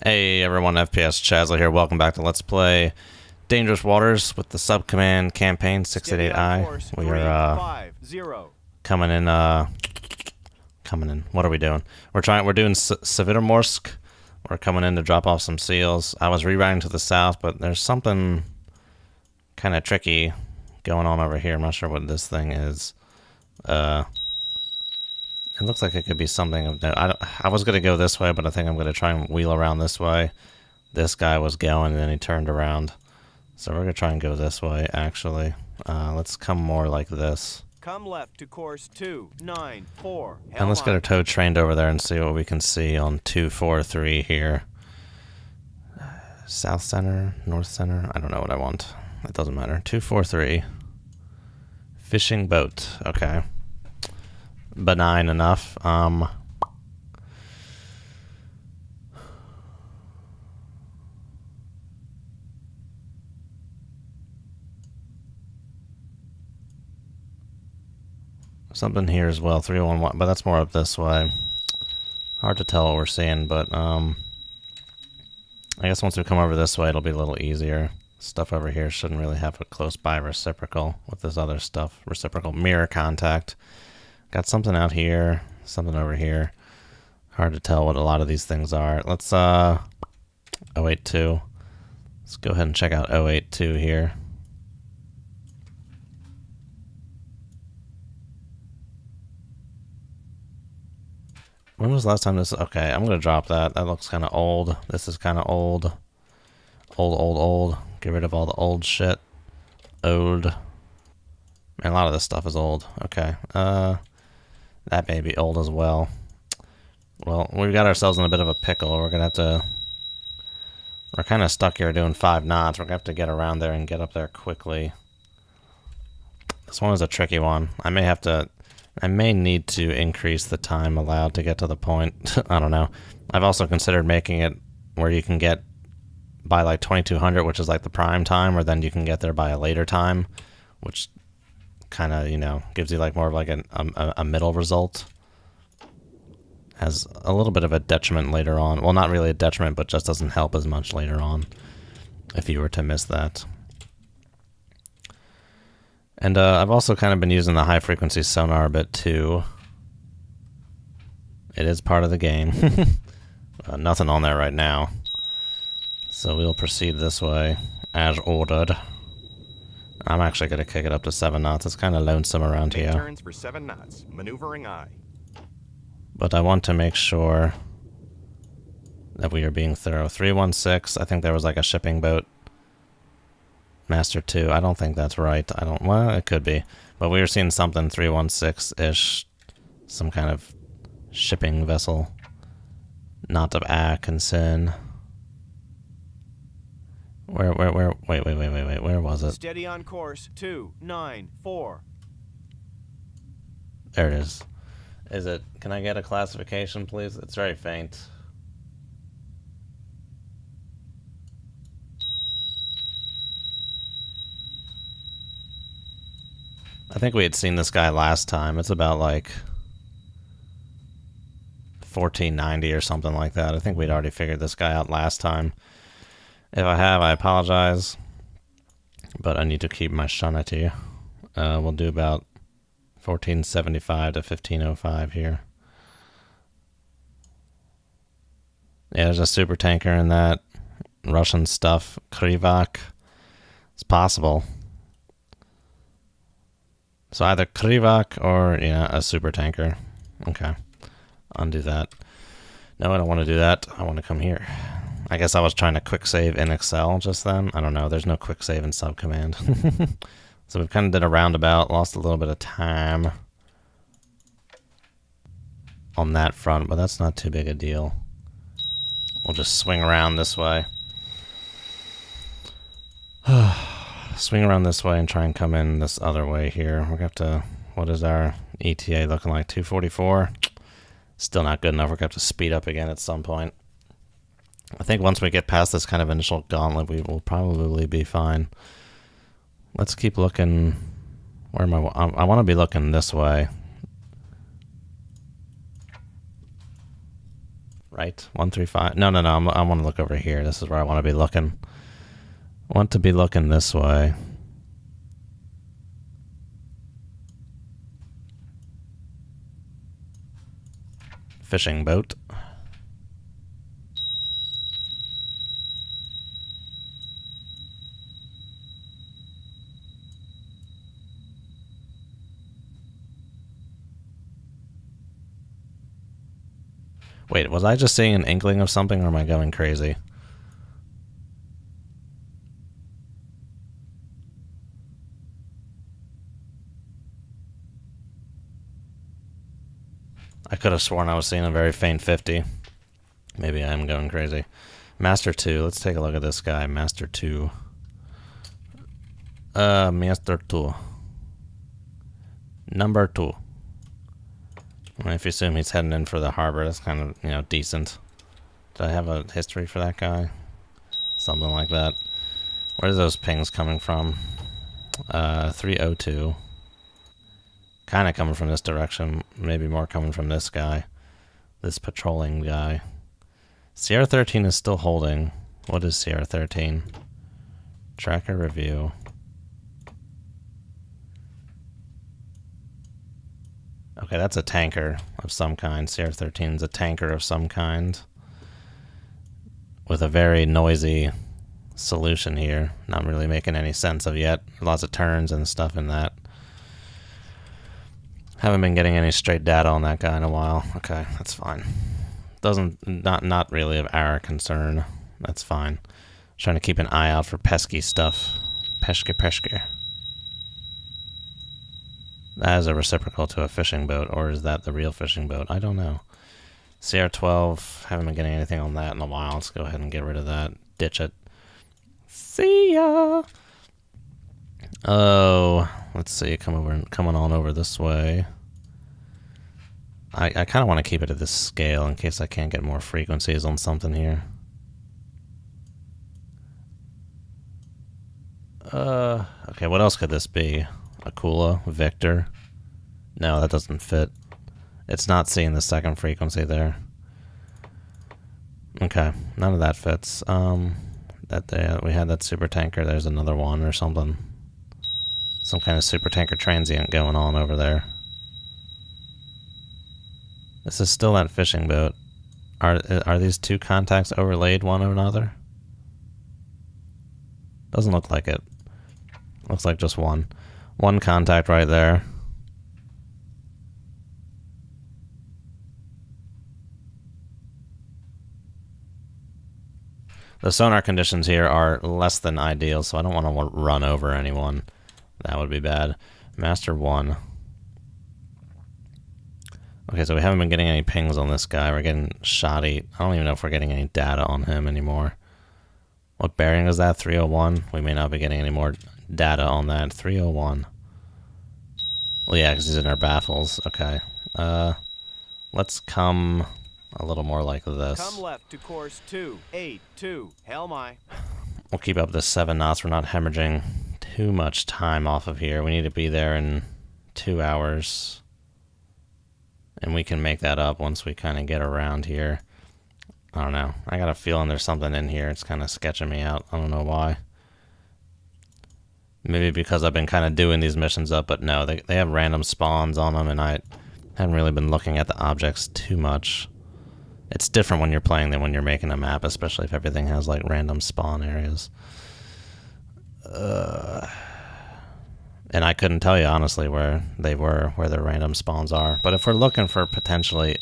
Hey everyone, FPS Chazla here. Welcome back to Let's Play Dangerous Waters with the Subcommand Campaign 688I. We are coming in. What are we doing? We're doing Severomorsk. We're coming in to drop off some seals. I was rerouting to the south, but there's something kind of tricky going on over here. I'm not sure what this thing is. It looks like it could be something of note. I was going to go this way, but I think I'm going to try and wheel around this way. This guy was going, and then he turned around. So we're going to try and go this way, actually. Let's come more like this. Come left to course 294. And let's get our tow trained over there and see what we can see on 243 here. South center, north center. I don't know what I want. It doesn't matter. 243. Fishing boat. Okay. Benign enough. Something here as well, 311, but that's more up this way. Hard to tell what we're seeing, but I guess once we come over this way, it'll be a little easier. Stuff over here shouldn't really have a close by reciprocal with this other stuff. Reciprocal mirror contact. Got something out here, something over here. Hard to tell what a lot of these things are. Let's 082. Let's go ahead and check out 082 here. When was the last time this? Okay, I'm gonna drop that. That looks kind of old. This is kind of old. Old. Get rid of all the old shit. Old. Man, a lot of this stuff is old. Okay. That may be old as well. Well, we've got ourselves in a bit of a pickle. We're gonna have to... We're kind of stuck here doing 5 knots. We're gonna have to get around there and get up there quickly. This one is a tricky one. I may need to increase the time allowed to get to the point. I don't know. I've also considered making it where you can get by like 2200, which is like the prime time, or then you can get there by a later time, which kind of, you know, gives you like more of like a middle result. Has a little bit of a detriment later on. Well, not really a detriment, but just doesn't help as much later on if you were to miss that. And I've also kind of been using the high frequency sonar a bit too. It is part of the game. Nothing on there right now. So we'll proceed this way as ordered. I'm actually going to kick it up to 7 knots. It's kind of lonesome around here. Turns for 7 knots. Maneuvering I. But I want to make sure that we are being thorough. 316, I think there was like a shipping boat. Master 2, I don't think that's right. Well, it could be. But we were seeing something 316-ish. Some kind of shipping vessel. Not of Atkinson. Wait, where was it? Steady on course 294. There it is. Is it, can I get a classification, please? It's very faint. I think we had seen this guy last time. It's about like 1490 or something like that. I think we'd already figured this guy out last time. If I have, I apologize. But I need to keep my sanity. We'll do about 1475 to 1505 here. Yeah, there's a super tanker in that. Russian stuff. Krivak. It's possible. So either Krivak or, yeah, a super tanker. Okay. Undo that. No, I don't want to do that. I want to come here. I guess I was trying to quick save in Excel just then. I don't know. There's no quick save in Subcommand. So we've kind of did a roundabout. Lost a little bit of time on that front, but that's not too big a deal. We'll just swing around this way. Swing around this way and try and come in this other way here. We're going to have to... What is our ETA looking like? 244? Still not good enough. We're going to have to speed up again at some point. I think once we get past this kind of initial gauntlet, we will probably be fine. Let's keep looking. Where am I want to be looking this way. Right? 135. No, no, no. I want to look over here. This is where I want to be looking. I want to be looking this way. Fishing boat. Wait, was I just seeing an inkling of something, or am I going crazy? I could have sworn I was seeing a very faint 50. Maybe I am going crazy. Master 2. Let's take a look at this guy. Master 2. Master 2. Number 2. If you assume he's heading in for the harbor, that's kind of, you know, decent. Did I have a history for that guy? Something like that. Where's those pings coming from? 302. Kind of coming from this direction. Maybe more coming from this guy. This patrolling guy. Sierra 13 is still holding. What is Sierra 13? Tracker review. Okay, that's a tanker of some kind. Sierra 13 is a tanker of some kind. With a very noisy solution here. Not really making any sense of yet. Lots of turns and stuff in that. Haven't been getting any straight data on that guy in a while. Okay, that's fine. Not really of our concern. That's fine. Trying to keep an eye out for pesky stuff. Pesky. That is a reciprocal to a fishing boat, or is that the real fishing boat? I don't know. CR12, haven't been getting anything on that in a while. Let's go ahead and get rid of that. Ditch it. See ya! Oh, let's see. Coming on over this way. I kind of want to keep it at this scale in case I can't get more frequencies on something here. Okay, what else could this be? Akula, Victor. No, that doesn't fit. It's not seeing the second frequency there. Okay, none of that fits. We had that super tanker. There's another one or something. Some kind of super tanker transient going on over there. This is still that fishing boat. Are these two contacts overlaid one over another? Doesn't look like it. Looks like just one. One contact right there. The sonar conditions here are less than ideal, so I don't want to run over anyone. That would be bad. Master 1. Okay, so we haven't been getting any pings on this guy. We're getting shoddy. I don't even know if we're getting any data on him anymore. What bearing is that? 301? We may not be getting any more data on that. 301. Well, yeah, because he's in our baffles. Okay. Let's come a little more like this. Come left to course 282. Helmi. We'll keep up this 7 knots. We're not hemorrhaging too much time off of here. We need to be there in 2 hours. And we can make that up once we kind of get around here. I don't know. I got a feeling there's something in here. It's kind of sketching me out. I don't know why. Maybe because I've been kind of doing these missions up, but no, they have random spawns on them, and I haven't really been looking at the objects too much. It's different when you're playing than when you're making a map, especially if everything has like random spawn areas. And I couldn't tell you honestly where they were, where their random spawns are. But if we're looking for potentially,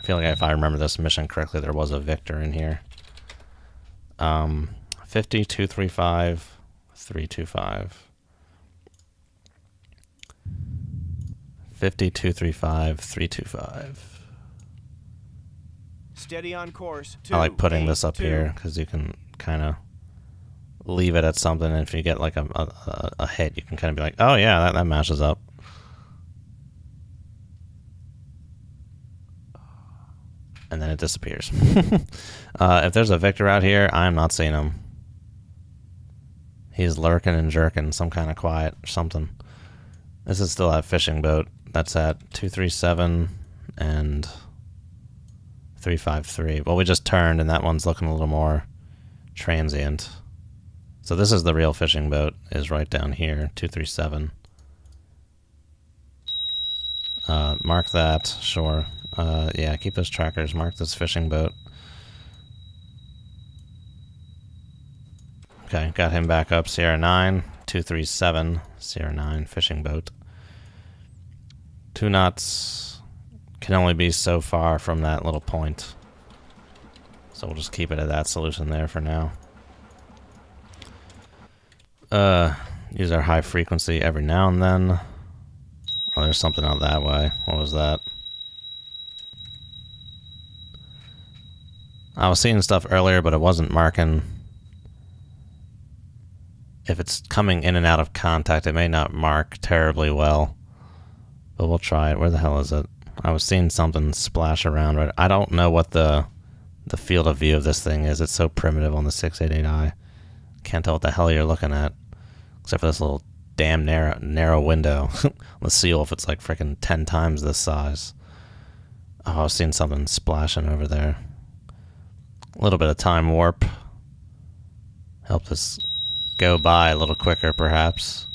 I feel like if I remember this mission correctly, there was a Victor in here. 50, 235, 325. 50, 235, 325. Steady on course. I like putting this up here because you can kind of leave it at something, and if you get like a hit, you can kind of be like, oh yeah, that matches up. And then it disappears. If there's a Victor out here, I'm not seeing him. He's lurking and jerking, some kind of quiet or something. This is still that fishing boat. That's at 237 and 353. Well, we just turned, and that one's looking a little more transient. So this is the real fishing boat, is right down here, 237. Mark that, sure. Yeah, keep those trackers. Mark this fishing boat. Okay, got him back up. Sierra 9, 237, Sierra 9, fishing boat. 2 knots can only be so far from that little point. So we'll just keep it at that solution there for now. Use our high frequency every now and then. Oh, there's something out that way. What was that? I was seeing stuff earlier, but it wasn't marking. If it's coming in and out of contact, it may not mark terribly well. But we'll try it. Where the hell is it? I was seeing something splash around. Right. I don't know what the field of view of this thing is. It's so primitive on the 688i. Can't tell what the hell you're looking at. Except for this little damn narrow window. Let's see if it's like freaking 10 times this size. Oh, I was seeing something splashing over there. A little bit of time warp. Help this go by a little quicker, perhaps.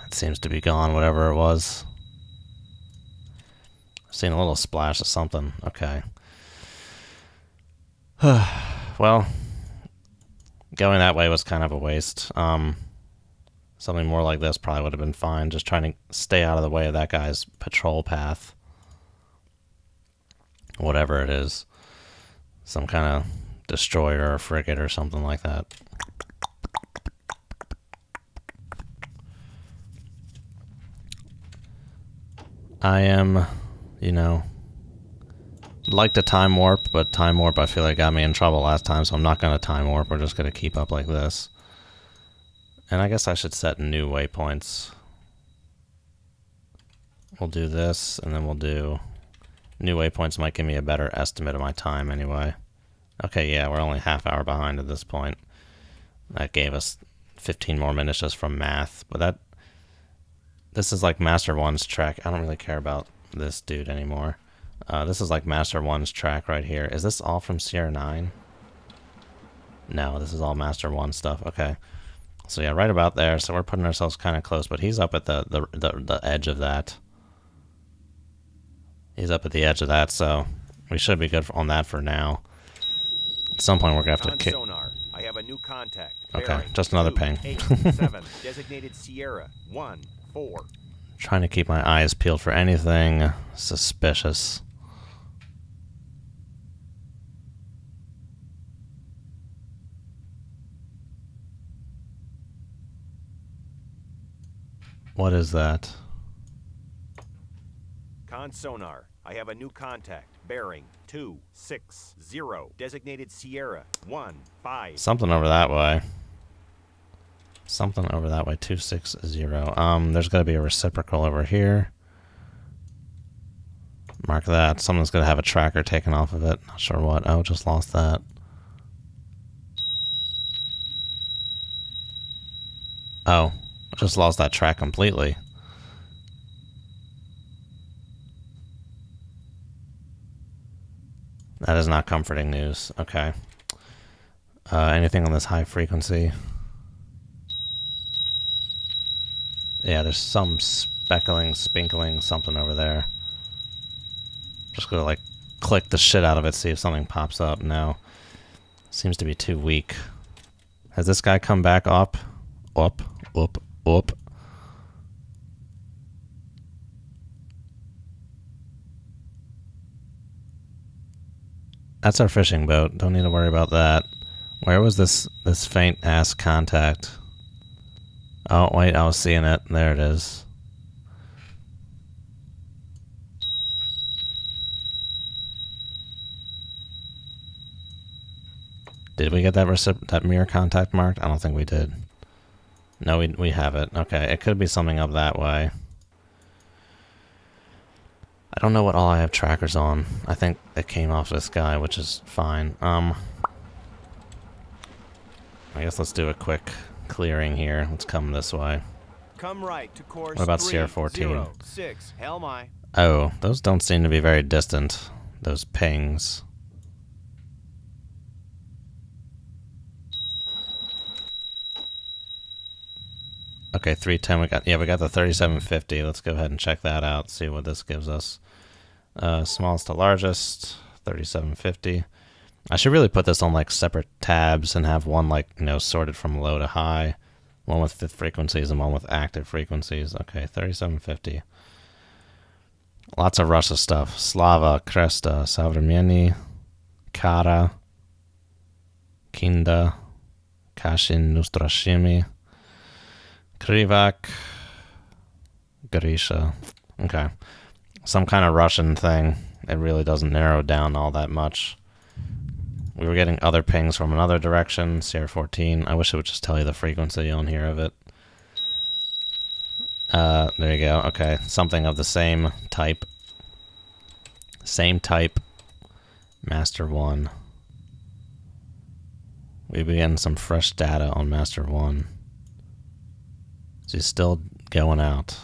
It seems to be gone, whatever it was. Seen a little splash of something. Okay. Well, going that way was kind of a waste. Something more like this probably would have been fine. Just trying to stay out of the way of that guy's patrol path. Whatever it is. Some kind of destroyer or frigate or something like that. I am, you know, like to time warp, but time warp I feel like got me in trouble last time, so I'm not going to time warp. We're just going to keep up like this. And I guess I should set new waypoints. We'll do this, and then we'll do... New waypoints might give me a better estimate of my time anyway. Okay, yeah, we're only half hour behind at this point. That gave us 15 more minutes just from math. But that... This is like Master 1's track. I don't really care about this dude anymore. This is like Master 1's track right here. Is this all from Sierra 9? No, this is all Master 1 stuff. Okay. So yeah, right about there. So we're putting ourselves kind of close, but he's up at the edge of that. He's up at the edge of that, so we should be good on that for now. At some point, we're gonna have to kick. Sonar. I have a new contact. Okay, Bearing just another 2, ping. 8, 7. Designated Sierra 1, 4. Trying to keep my eyes peeled for anything suspicious. What is that? Con sonar. I have a new contact. Bearing 260. Designated Sierra 1, 5. Something over that way. Something over that way. 260. There's got to be a reciprocal over here. Mark that. Someone's going to have a tracker taken off of it. Not sure what. Oh, just lost that. Oh, just lost that track completely. That is not comforting news. Okay. Anything on this high frequency? Yeah, there's some speckling, spinkling, something over there. Just gonna like click the shit out of it, see if something pops up. No. Seems to be too weak. Has this guy come back up? Up, up, up. That's our fishing boat. Don't need to worry about that. Where was this faint ass contact? Oh, wait, I was seeing it. There it is. Did we get that mirror contact marked? I don't think we did. No, we have it. Okay, it could be something up that way. I don't know what all I have trackers on. I think it came off this guy, which is fine. I guess let's do a quick clearing here. Let's come this way. Come right to course. What about Sierra 14? 6. Hell my. Oh, those don't seem to be very distant. those pings. Okay, 310. We got the 3750. Let's go ahead and check that out. See what this gives us. Smallest to largest, 3750. I should really put this on like separate tabs and have one like, you know, sorted from low to high. One with fifth frequencies and one with active frequencies. Okay, 3750. Lots of Russia stuff. Slava, Kresta, Savremeni, Kara, Kinda, Kashin, Nustrashimi, Krivak, Grisha. Okay. Some kind of Russian thing. It really doesn't narrow down all that much. We were getting other pings from another direction. CR14. I wish it would just tell you the frequency on here of it. There you go. Okay. Something of the same type. Same type. Master 1. We begin some fresh data on Master 1. He's still going out.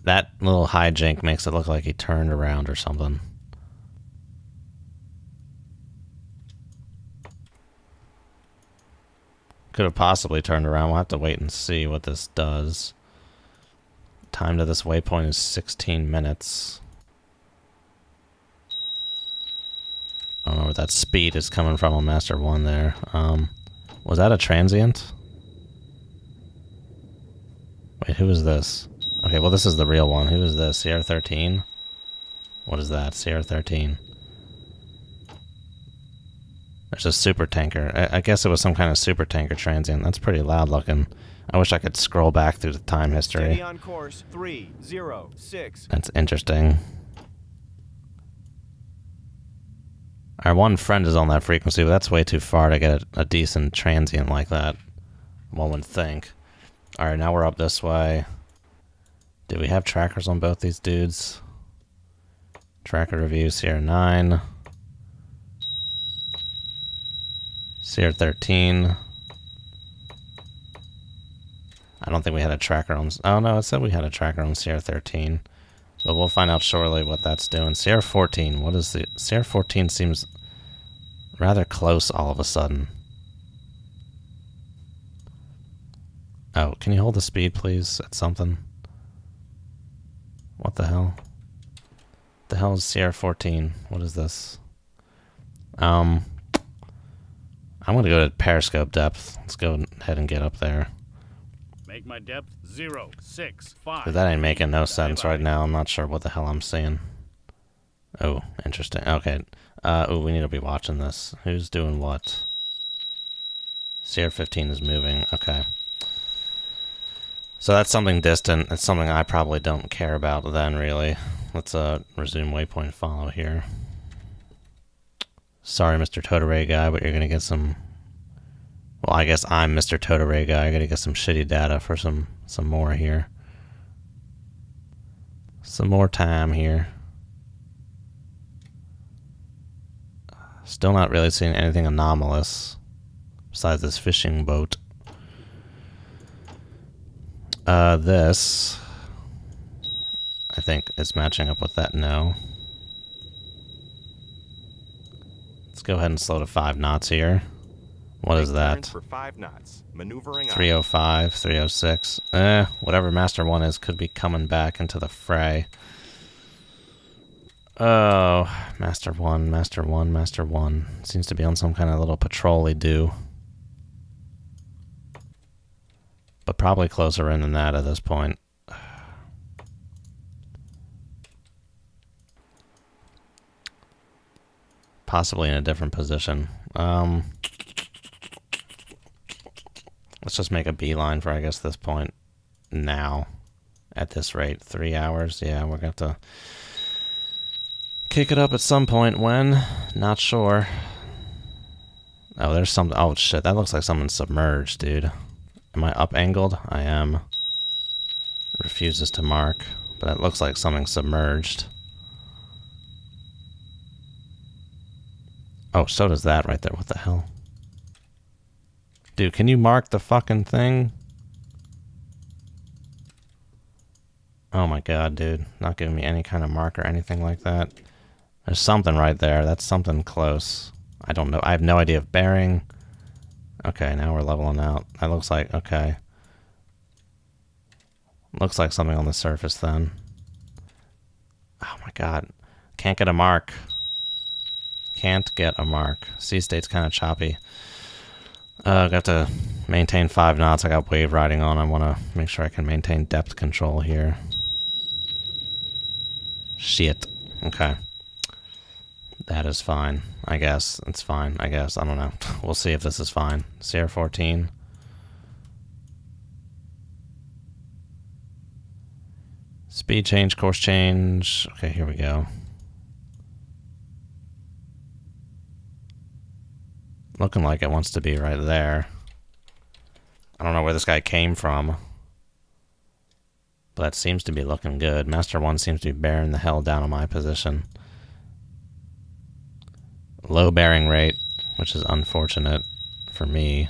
That little hijink makes it look like he turned around or something. Could have possibly turned around. We'll have to wait and see what this does. Time to this waypoint is 16 minutes. I don't know where that speed is coming from on Master 1 there. Was that a transient? Wait, who is this? Okay, well this is the real one. Who is this? CR13? What is that? CR13. There's a super tanker. I guess it was some kind of super tanker transient. That's pretty loud looking. I wish I could scroll back through the time history. Steady on course 306. That's interesting. Our one friend is on that frequency, but that's way too far to get a decent transient like that. One would think. Alright, now we're up this way. Do we have trackers on both these dudes? Tracker review, CR9. CR13. I don't think we had a tracker on... Oh no, it said we had a tracker on CR13. But we'll find out shortly what that's doing. CR14, what is the... CR14 seems rather close all of a sudden. Oh, can you hold the speed, please, at something? What the hell? The hell is CR14? What is this? I'm gonna go to periscope depth. Let's go ahead and get up there. Make my depth 065. That ain't making no sense right now. I'm not sure what the hell I'm seeing. Oh, interesting. Okay. Oh, we need to be watching this. Who's doing what? CR15 is moving. Okay. So that's something distant. It's something I probably don't care about then, really. Let's resume waypoint follow here. Sorry, Mr. Totore guy, but you're gonna get some... Well, I guess I'm Mr. Totore guy. I gotta get some shitty data for some more here. Some more time here. Still not really seeing anything anomalous besides this fishing boat. This I think is matching up with that. No. Let's go ahead and slow to 5 knots here. What is that? For 5 knots. Maneuvering 305, 306. Whatever Master 1 is could be coming back into the fray. Oh, Master 1, Master 1, Master 1. Seems to be on some kind of little patrol-y do. But probably closer in than that at this point. Possibly in a different position. Let's just make a beeline for, I guess, this point now. At this rate, 3 hours. Yeah, we're going to have to kick it up at some point. When? Not sure. Oh, there's some... Oh, shit. That looks like someone's submerged, dude. Am I up-angled? I am. Refuses to mark. But it looks like something's submerged. Oh, so does that right there. What the hell? Dude, can you mark the fucking thing? Oh my god, dude. Not giving me any kind of mark or anything like that. There's something right there. That's something close. I don't know. I have no idea of bearing. Okay, now we're leveling out. That looks like, okay. Looks like something on the surface then. Oh my god. Can't get a mark. Can't get a mark. Sea state's kind of choppy. Got to maintain 5 knots. I got wave riding on. I want to make sure I can maintain depth control here. Shit. Okay. That is fine. I guess. It's fine. I guess. I don't know. We'll see if this is fine. Sierra 14. Speed change, course change. Okay, here we go. Looking like it wants to be right there. I don't know where this guy came from. But that seems to be looking good. Master 1 seems to be bearing the hell down on my position. Low bearing rate, which is unfortunate for me.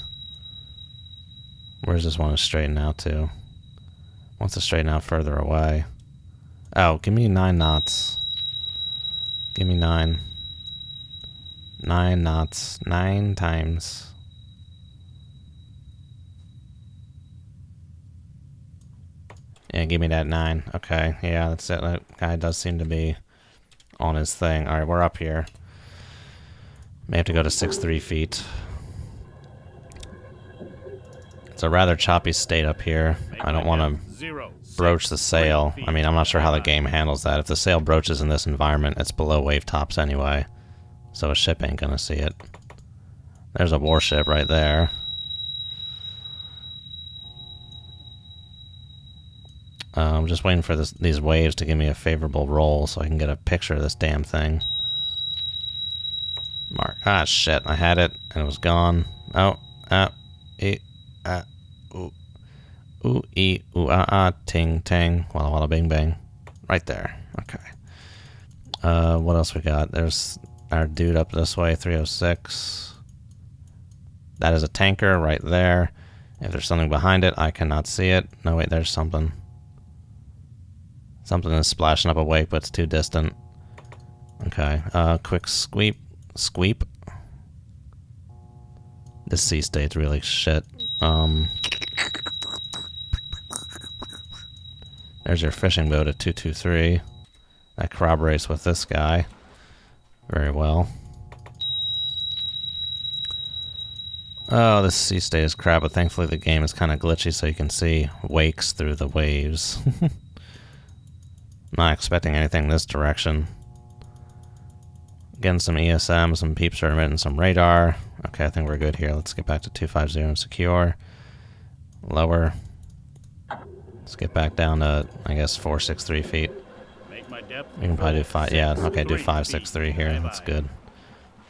Where's this one to straighten out to? Wants to straighten out further away. Oh, give me 9 knots. Give me 9. 9 knots. 9 times. Yeah, give me that 9. Okay, yeah, that's it. That guy does seem to be on his thing. Alright, we're up here. May have to go to 6-3 feet. It's a rather choppy state up here. I don't want to broach the sail. I mean, I'm not sure how the game handles that. If the sail broaches in this environment, it's below wave tops anyway. So a ship ain't gonna see it. There's a warship right there. I'm just waiting for these waves to give me a favorable roll so I can get a picture of this damn thing. Mark. Ah, shit. I had it, and it was gone. Oh. Ooh. Ooh, ee, ooh, ting, tang. Walla, walla, bing, bang. Right there. Okay. What else we got? There's our dude up this way, 306. That is a tanker right there. If there's something behind it, I cannot see it. No, wait, there's something. Something is splashing up a wake, but it's too distant. Okay, quick sweep. Squeep. This sea state's really shit. There's your fishing boat at 223. That corroborates with this guy. Very well. Oh, this sea state is crap, but thankfully the game is kind of glitchy so you can see wakes through the waves. Not expecting anything this direction. Getting some ESM, some peeps are emitting some radar. Okay, I think we're good here. Let's get back to 250 and secure. Lower. Let's get back down to, I guess, 463 feet. We can probably do 5. Yeah, okay, do 563 here. That's good.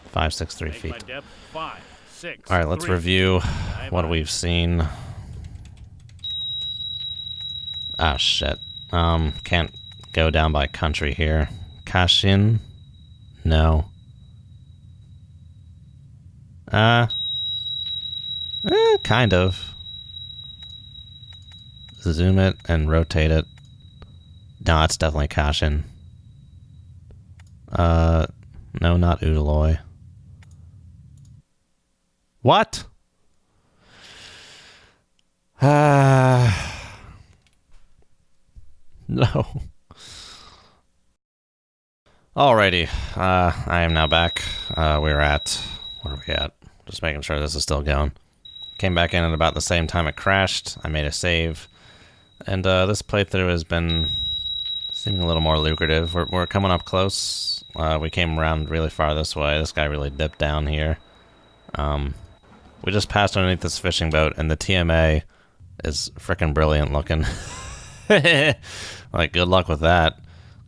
563 feet. Alright, let's review what we've seen. Ah, shit. Can't go down by country here. Kashin? No. Kind of. Zoom it and rotate it. No, it's definitely Kashin. No, not Udaloy. What? No. Alrighty, I am now back. We're at, what are we at? Just making sure this is still going. Came back in at about the same time it crashed. I made a save. And this playthrough has been seeming a little more lucrative. We're coming up close. We came around really far this way. This guy really dipped down here. We just passed underneath this fishing boat, and the TMA is frickin' brilliant looking. Like, good luck with that.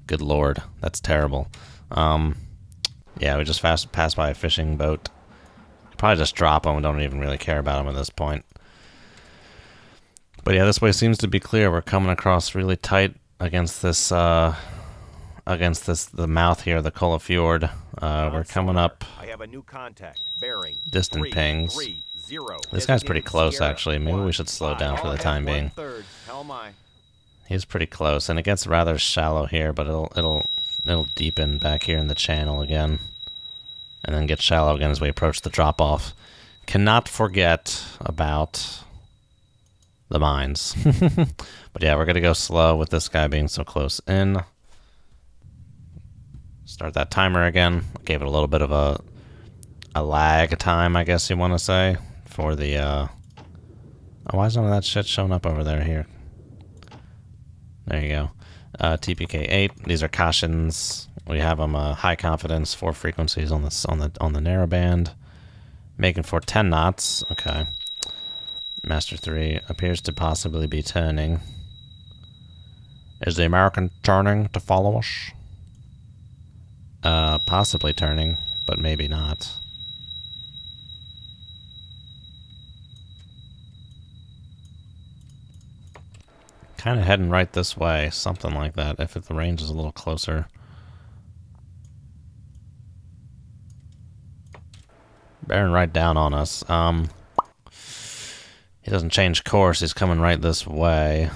Good lord, that's terrible. Yeah, we just passed by a fishing boat. Probably just drop them. We don't even really care about them at this point. But yeah, this way seems to be clear. We're coming across really tight against this, the mouth here, the Kola Fjord. We're coming up. I have a new contact. Bearing. Distant pings. This guy's pretty close, actually. Maybe we should slow down for the time being. He's pretty close, and it gets rather shallow here, but it'll it'll deepen back here in the channel again. And then get shallow again as we approach the drop-off. Cannot forget about the mines. But yeah, we're going to go slow with this guy being so close in. Start that timer again. Gave it a little bit of a lag time, I guess you want to say, for the... Oh, why is none of that shit showing up over there here? There you go. TPK8. These are cautions. We have them high confidence, 4 frequencies on the narrow band, making for 10 knots. Okay. Master 3 appears to possibly be turning. Is the American turning to follow us? Possibly turning, but maybe not. Kind of heading right this way, something like that, if the range is a little closer. Bearing right down on us. He doesn't change course, he's coming right this way.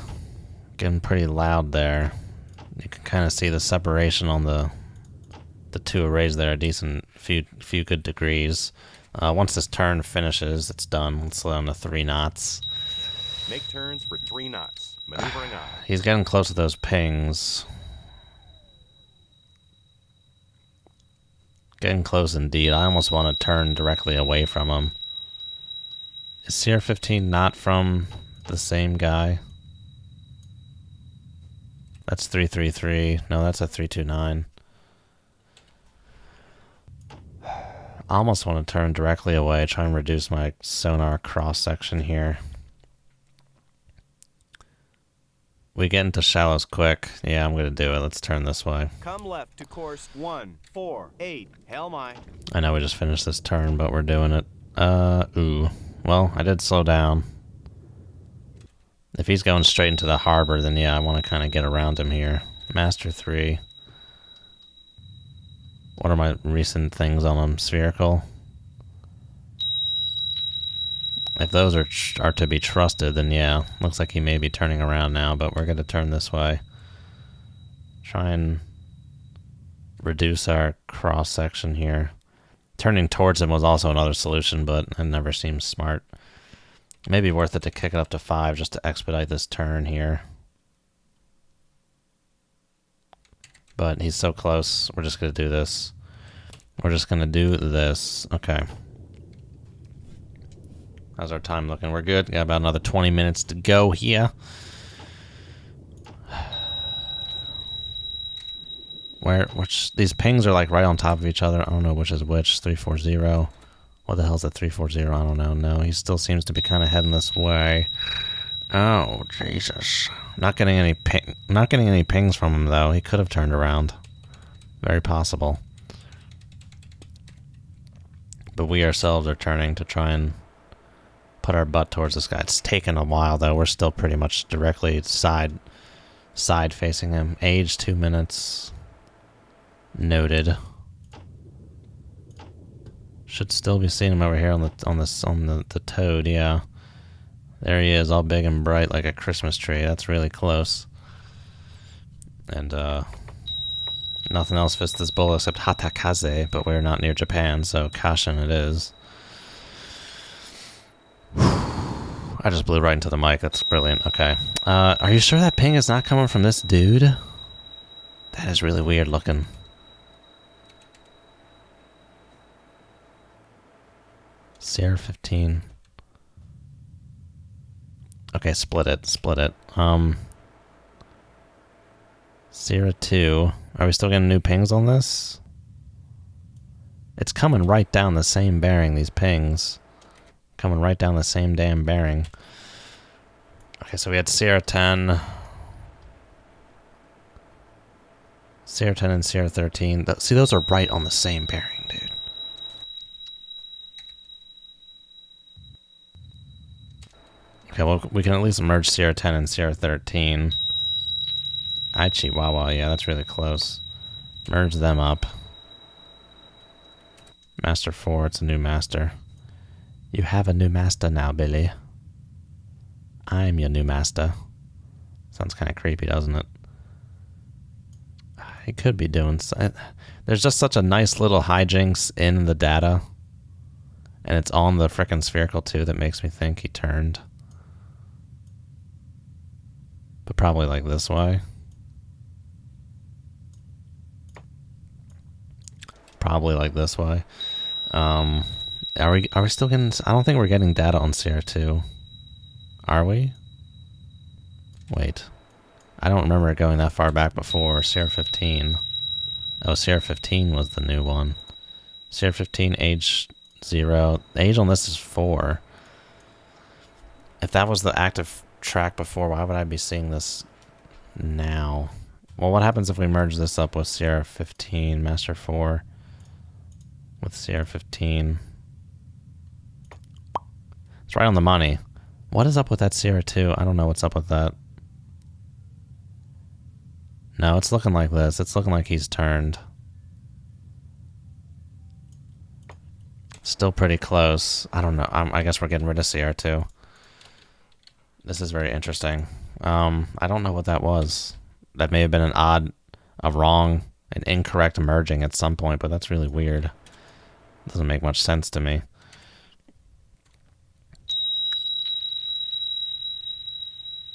Getting pretty loud there. You can kind of see the separation on the two arrays there, a decent few good degrees. Once this turn finishes, it's done. Let's slow down to 3 knots. Make turns for 3 knots. Maneuvering on. He's getting close to those pings. Getting close indeed. I almost want to turn directly away from him. Is CR15 not from the same guy? That's 333. No, that's a 329. I almost want to turn directly away, try and reduce my sonar cross-section here. We get into shallows quick. Yeah, I'm going to do it. Let's turn this way. Come left to course 148. Helm aye. I know we just finished this turn, but we're doing it. Ooh. Well, I did slow down. If he's going straight into the harbor, then yeah, I want to kind of get around him here. Master 3. What are my recent things on him? Spherical. If those are to be trusted, then yeah. Looks like he may be turning around now, but we're going to turn this way. Try and reduce our cross-section here. Turning towards him was also another solution, but it never seems smart. Maybe worth it to kick it up to 5 just to expedite this turn here. But he's so close. We're just going to do this. We're just going to do this. Okay. How's our time looking? We're good. Got about another 20 minutes to go here. Which these pings are like right on top of each other. I don't know which is which. 340. What the hell's that 340? I don't know. No, he still seems to be kind of heading this way. Oh Jesus! Not getting any pings from him though. He could have turned around. Very possible. But we ourselves are turning to try and put our butt towards this guy. It's taken a while though. We're still pretty much directly side facing him. Age 2 minutes. Noted. Should still be seeing him over here on the toad. Yeah, there he is, all big and bright like a Christmas tree. That's really close. And nothing else fits this bullet except Hatakaze, but we're not near Japan, so caution it is. I just blew right into the mic. That's brilliant. Okay. Are you sure that ping is not coming from this dude? That is really weird looking. Sierra 15. Okay, split it. Sierra 2. Are we still getting new pings on this? It's coming right down the same bearing, these pings. Coming right down the same damn bearing. Okay, so we had Sierra 10. Sierra 10 and Sierra 13. See, those are right on the same bearing, dude. Okay, well, we can at least merge Sierra 10 and Sierra 13. Ai Chihuahua, yeah, that's really close. Merge them up. Master 4, it's a new master. You have a new master now, Billy. I'm your new master. Sounds kind of creepy, doesn't it? He could be doing... There's just such a nice little hijinks in the data. And it's on the frickin' spherical too that makes me think he turned. But probably like this way. Probably like this way. Are we still getting... I don't think we're getting data on CR2. Are we? Wait. I don't remember it going that far back before. CR15. Oh, CR15 was the new one. CR15 age 0. The age on this is 4. If that was the active track before, why would I be seeing this now? Well, what happens if we merge this up with CR15, Master 4? With CR15. It's right on the money. What is up with that CR2? I don't know what's up with that. No, it's looking like this. It's looking like he's turned. Still pretty close. I don't know. I guess we're getting rid of CR2. This is very interesting. I don't know what that was. That may have been an incorrect merging at some point, but that's really weird. Doesn't make much sense to me.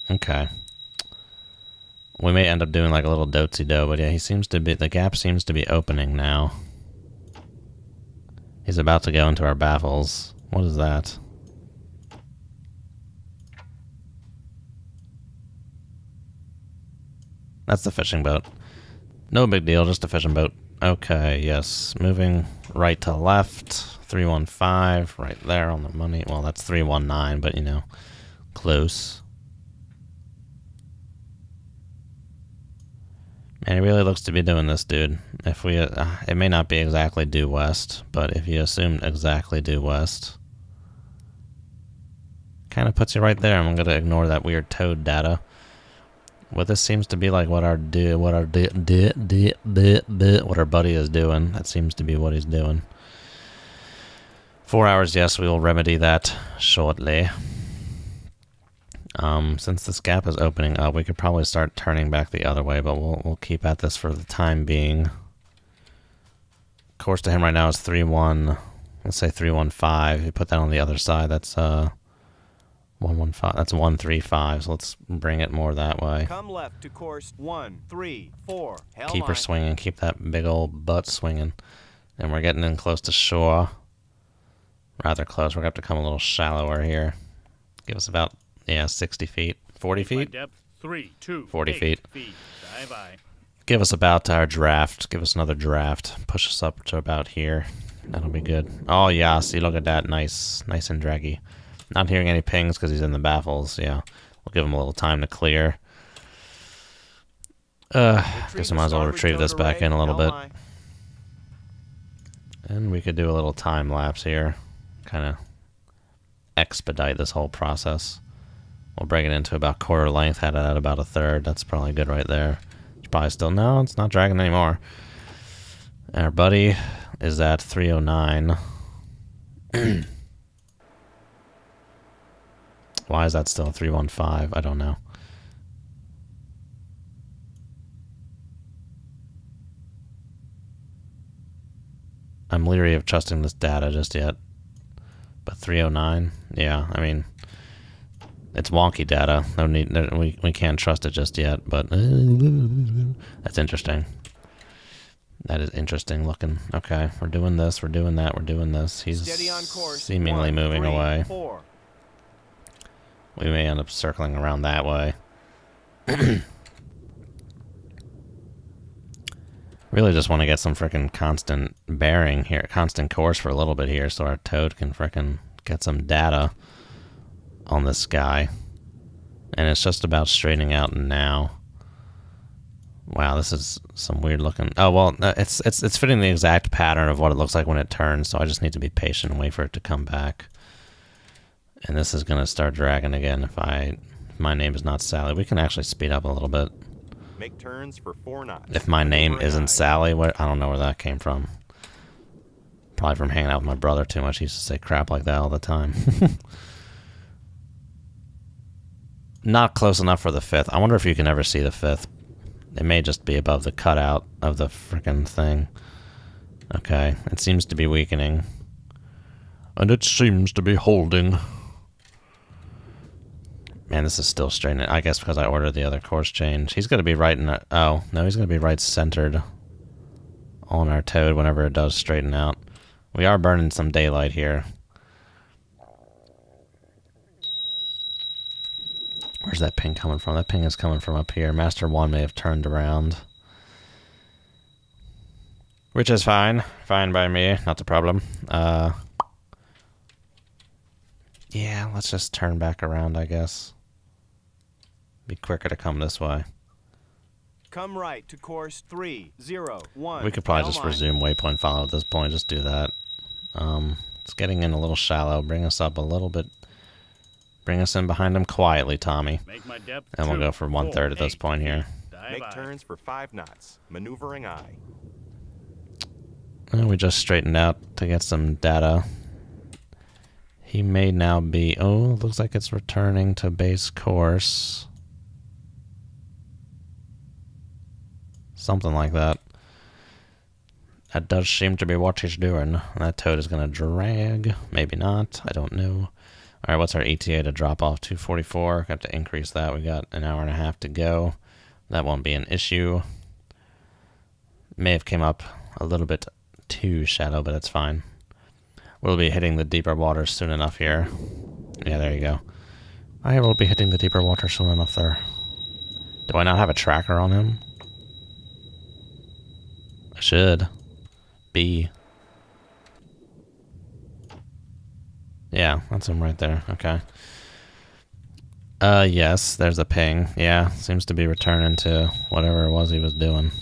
Okay. We may end up doing like a little dotsy-do, but yeah, the gap seems to be opening now. He's about to go into our baffles. What is that? That's the fishing boat. No big deal, just a fishing boat. Okay, yes. Moving right to left. 315, right there on the money. Well, that's 319, but you know, close. And he really looks to be doing this, dude. If we, it may not be exactly due west, but if you assume exactly due west, kind of puts you right there. I'm gonna ignore that weird toad data. What this seems to be like what our buddy is doing. That seems to be what he's doing. 4 hours, yes, we will remedy that shortly. Since this gap is opening up, we could probably start turning back the other way, but we'll keep at this for the time being. Course to him right now is 3-1. Let's say 315. If you put that on the other side, that's 115. That's 135. So let's bring it more that way. Come left to course 134. Keep her swinging. Keep that big old butt swinging. And we're getting in close to shore. Rather close. We're going to have to come a little shallower here. Give us about, 60 feet. 40 feet? Depth 40 feet. Bye-bye. Give us about our draft. Give us another draft. Push us up to about here. That'll be good. Oh, yeah. See, look at that. Nice and draggy. Not hearing any pings because he's in the baffles. Yeah. We'll give him a little time to clear. Guess I might as well retrieve this back in a little bit. And we could do a little time lapse here. Kind of expedite this whole process. We'll bring it into about quarter length. Had it at about a third. That's probably good right there. It's probably still... No, it's not dragging anymore. And our buddy is at 309. Why is that still 315? I don't know. I'm leery of trusting this data just yet. But 309? Yeah, I mean, it's wonky data. No need. We can't trust it just yet, but that's interesting. That is interesting looking. Okay, we're doing this, we're doing that, we're doing this. He's Steady on course. seemingly 1, moving 3, away. 4. We may end up circling around that way. Really just want to get some frickin' constant bearing here, constant course for a little bit here, so our toad can frickin' get some data on this guy. And it's just about straightening out now. Wow, this is some weird looking... Oh, well, it's fitting the exact pattern of what it looks like when it turns, so I just need to be patient and wait for it to come back. And this is going to start dragging again if my name is not Sally. We can actually speed up a little bit. Make turns for 4 knots. If my name isn't Sally, I don't know where that came from. Probably from hanging out with my brother too much. He used to say crap like that all the time. Not close enough for the 5th. I wonder if you can ever see the 5th. They may just be above the cutout of the frickin' thing. Okay, it seems to be weakening. And it seems to be holding. Man, this is still straightening. I guess because I ordered the other course change. He's going to be right in... Oh, no, he's going to be right centered on our toad whenever it does straighten out. We are burning some daylight here. Where's that ping coming from? That ping is coming from up here. Master 1 may have turned around. Which is fine. Fine by me. Not the problem. Yeah, let's just turn back around, I guess. Be quicker to come this way. Come right to course 301. We could probably just resume waypoint follow at this point. Just do that. It's getting in a little shallow. Bring us up a little bit. Bring us in behind him quietly, Tommy. Make my depth And we'll go for 1/3 at this point here. Make turns for 5 knots. Maneuvering aye. And we just straightened out to get some data. He may now be... Oh, looks like it's returning to base course. Something like that. That does seem to be what he's doing. That toad is going to drag. Maybe not. I don't know. Alright, what's our ETA to drop off? 2:44. Got to increase that. We got an hour and a half to go. That won't be an issue. May have came up a little bit too shallow, but it's fine. We'll be hitting the deeper waters soon enough here. Yeah, there you go. I will be hitting the deeper water soon enough there. Do I not have a tracker on him? I should. B. Yeah, that's him right there. Okay. Yes, there's a ping. Yeah, seems to be returning to whatever it was he was doing.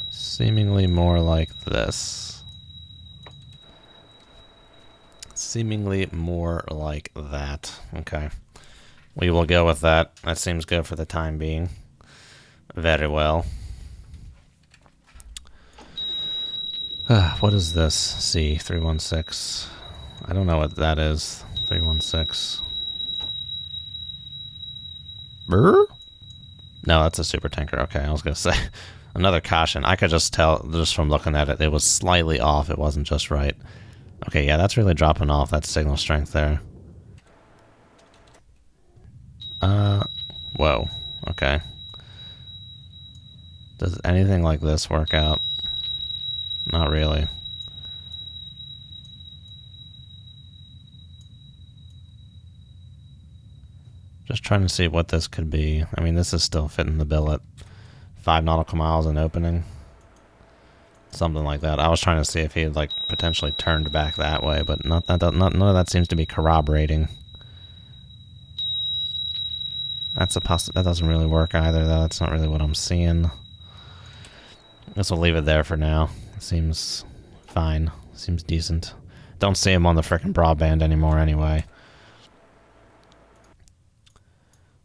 Seemingly more like this. Seemingly more like that. Okay. We will go with that. That seems good for the time being. Very well. What is this? C316. I don't know what that is. 316. Brr? No, that's a super tanker. Okay, I was gonna say another caution. I could just tell just from looking at it, it was slightly off. It wasn't just right. Okay, yeah, that's really dropping off. That signal strength there. Whoa. Okay. Does anything like this work out? Not really. Just trying to see what this could be. I mean, this is still fitting the bill at 5 nautical miles in opening. Something like that. I was trying to see if he had, like, potentially turned back that way, but none of that seems to be corroborating. That's that doesn't really work either, though. That's not really what I'm seeing. I guess we'll leave it there for now. Seems fine. Seems decent. Don't see him on the frickin' broadband anymore anyway.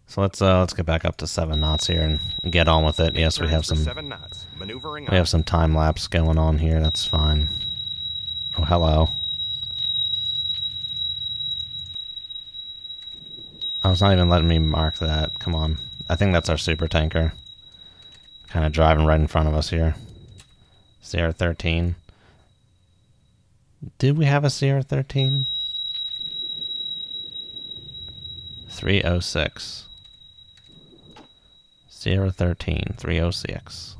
So let's get back up to 7 knots here and get on with it. Yes, we have some 7 knots. Maneuvering we have some time lapse going on here. That's fine. Oh, hello. Oh, it's not even letting me mark that. Come on. I think that's our super tanker. Kind of driving right in front of us here. CR13. Did we have a CR13? 306. CR13, 306.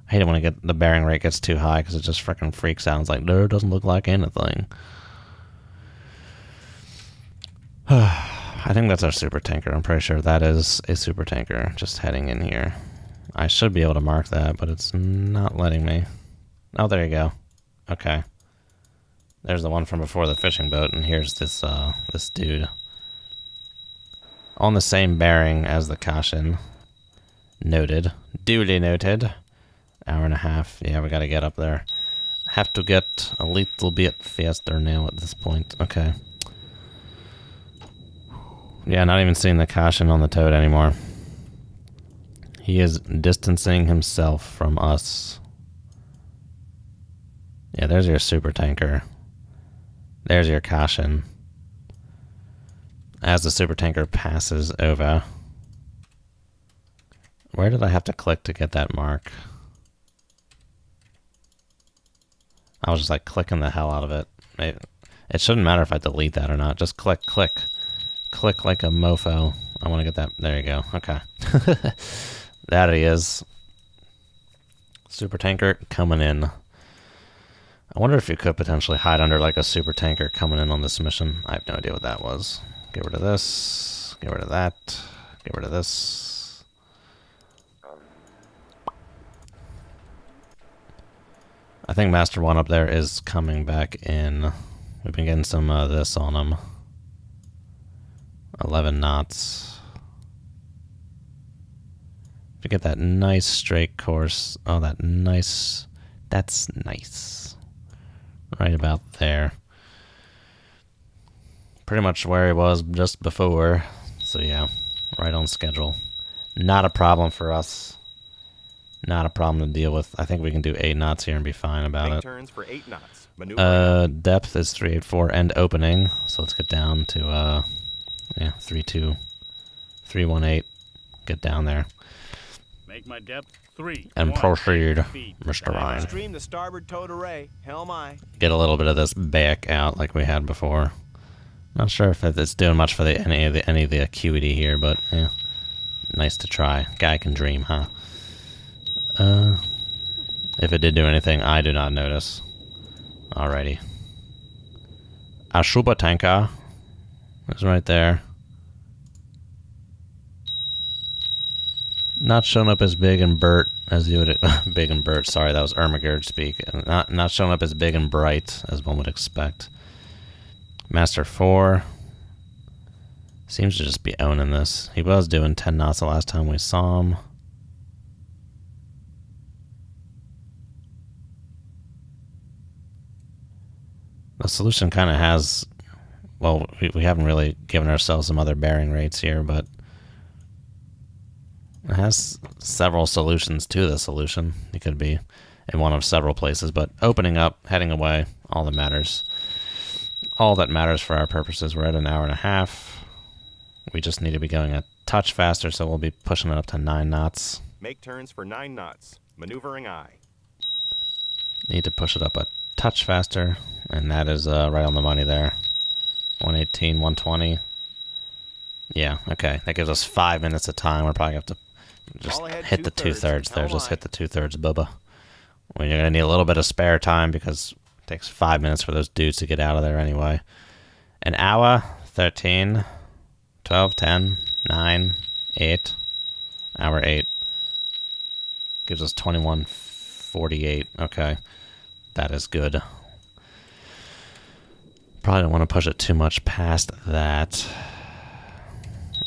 I hate it when the bearing rate gets too high because it just freaking freaks out. It's like, no, it doesn't look like anything. I think that's our super tanker. I'm pretty sure that is a super tanker just heading in here. I should be able to mark that, but it's not letting me. Oh, there you go. Okay. There's the one from before the fishing boat, and here's this this dude. On the same bearing as the caution. Noted. Duly noted. Hour and a half. Yeah, we gotta get up there. Have to get a little bit faster now at this point. Okay. Yeah, not even seeing the caution on the toad anymore. He is distancing himself from us. Yeah, there's your super tanker. There's your caution. As the super tanker passes over. Where did I have to click to get that mark? I was just like clicking the hell out of it. Maybe. It shouldn't matter if I delete that or not. Just click, click. Click like a mofo. I want to get that. There you go. Okay. That he is. Super tanker coming in. I wonder if you could potentially hide under like a super tanker coming in on this mission. I have no idea what that was. Get rid of this. Get rid of that. Get rid of this. I think Master 1 up there is coming back in. We've been getting some of this on him. 11 knots. If you get that nice straight course. Oh, that nice. That's nice. Right about there. Pretty much where he was just before. So yeah, right on schedule. Not a problem for us. Not a problem to deal with. I think we can do 8 knots here and be fine about Make it. turns for 8 knots. Maneuver. Depth is 384 and opening. So let's get down to yeah, 32, 318. Get down there. Make my depth 3. And proceed, feet. Mr. Ryan. Stream the starboard towed array. Helm aye. Get a little bit of this back out like we had before. Not sure if it's doing much for any of the acuity here, but yeah, nice to try. Guy can dream, huh? If it did do anything, I do not notice. Alrighty. Our super tanker is right there. Not showing up as big and Bert as you would. Big and Bert. Sorry, that was Ermagerd speak. Not showing up as big and bright as one would expect. Master 4 seems to just be owning this. He was doing 10 knots the last time we saw him. The solution kind of has, well, we haven't really given ourselves some other bearing rates here, but it has several solutions to the solution. It could be in one of several places, but opening up, heading away, all that matters. All that matters for our purposes. We're at an hour and a half. We just need to be going a touch faster, so we'll be pushing it up to 9 knots. Make turns for 9 knots. Maneuvering aye. Need to push it up a touch faster, and that is right on the money there. 118, 120. Yeah, okay. That gives us 5 minutes of time. We're probably going to have to just hit the 2/3 there. Just hit the 2/3, Bubba. When you're going to need a little bit of spare time because it takes 5 minutes for those dudes to get out of there anyway. An hour, 13, 12, 10, 9, 8. Hour 8. Gives us 21:48. Okay. That is good. Probably don't want to push it too much past that.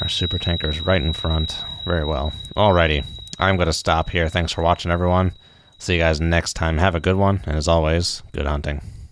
Our super tanker is right in front. Very well. Alrighty. I'm going to stop here. Thanks for watching, everyone. See you guys next time. Have a good one. And as always, good hunting.